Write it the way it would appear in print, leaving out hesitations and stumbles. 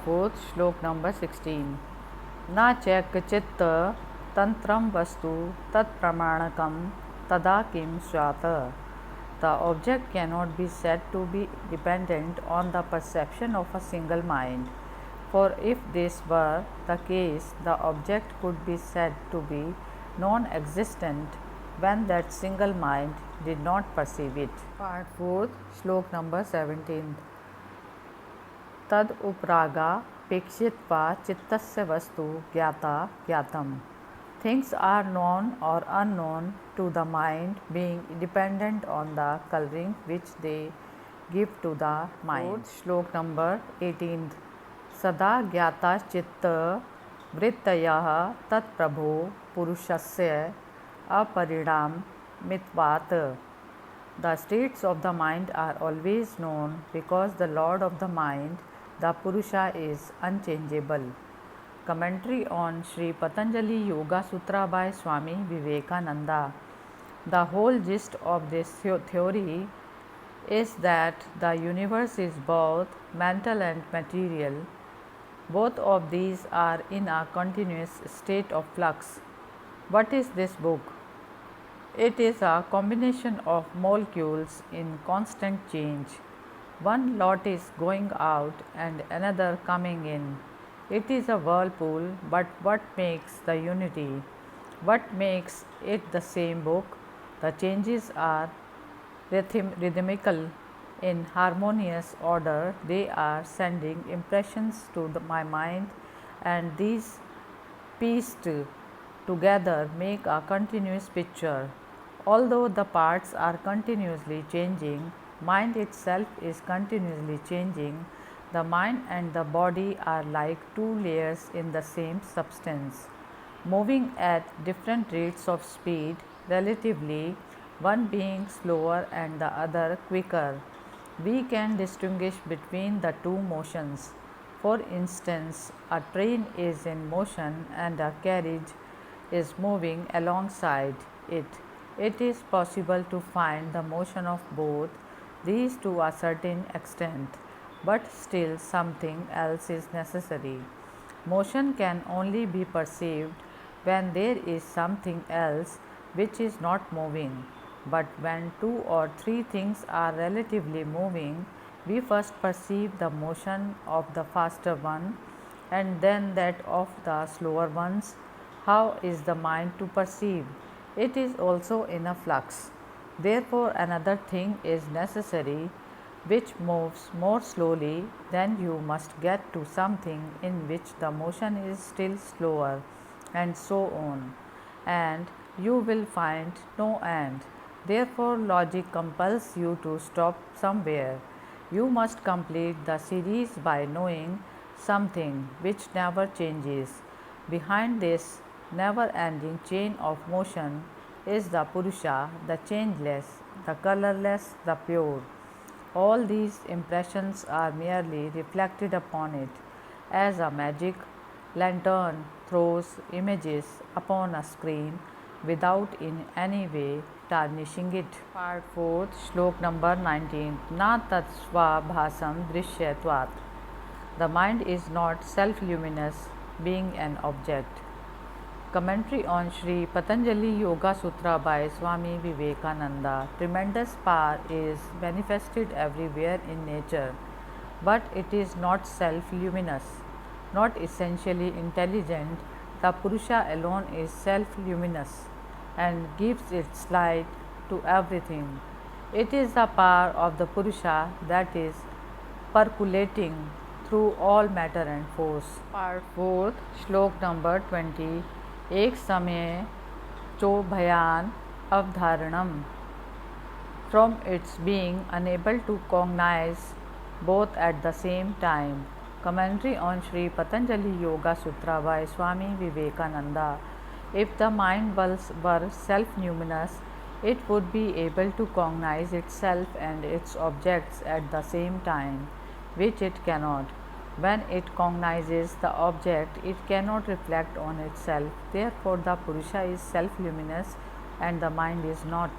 4th, Shlok number 16. Na chaikkchitta tantram vastu tat pramanakam tada kim swata. The object cannot be said to be dependent on the perception of a single mind. For if this were the case, the object could be said to be non-existent when that single mind did not perceive it. Part 4th, Shlok number 17. Tad upraga pekshitva chittasya vastu gyata gyatam. Things are known or unknown to the mind, being dependent on the coloring which they give to the mind. Shlok number 18. Sada gyata chitta vrittayah tat prabho purushasya aparidam mitvat. The states of the mind are always known because the Lord of the mind, the Purusha, is unchangeable. Commentary on Sri Patanjali Yoga Sutra by Swami Vivekananda. The whole gist of this theory is that the universe is both mental and material. Both of these are in a continuous state of flux. What is this book? It is a combination of molecules in constant change. One lot is going out and another coming in. It is a whirlpool, but what makes the unity? What makes it the same book? The changes are rhythmical in harmonious order. They are sending impressions to my mind, and these pieced together make a continuous picture. Although the parts are continuously changing, mind itself is continuously changing. The mind and the body are like two layers in the same substance, moving at different rates of speed relatively, one being slower and the other quicker. We can distinguish between the two motions. For instance, a train is in motion and a carriage is moving alongside it. It is possible to find the motion of both these to a certain extent, but still something else is necessary. Motion can only be perceived when there is something else which is not moving. But when two or three things are relatively moving, we first perceive the motion of the faster one and then that of the slower ones. How is the mind to perceive? It is also in a flux. Therefore, another thing is necessary which moves more slowly. Then you must get to something in which the motion is still slower, and so on. And you will find no end. Therefore, logic compels you to stop somewhere. You must complete the series by knowing something which never changes. Behind this never ending chain of motion is the Purusha, the changeless, the colorless, the pure. All these impressions are merely reflected upon it, as a magic lantern throws images upon a screen without in any way tarnishing it. Part 4th, Shlok number 19. Na tat svabhasam drishyatvat. The mind is not self-luminous, being an object. Commentary on Sri Patanjali Yoga Sutra by Swami Vivekananda. Tremendous power is manifested everywhere in nature, but it is not self-luminous, not essentially intelligent. The Purusha alone is self-luminous and gives its light to everything. It is the power of the Purusha that is percolating through all matter and force. Part 4th, Shlok number 20. एक समय चोभयान अवधारणम. From its being unable to cognize both at the same time. Commentary on Sri Patanjali Yoga Sutra by Swami Vivekananda. If the mind were self-luminous, it would be able to cognize itself and its objects at the same time, which it cannot. When it cognizes the object, it cannot reflect on itself. Therefore, the Purusha is self-luminous and the mind is not.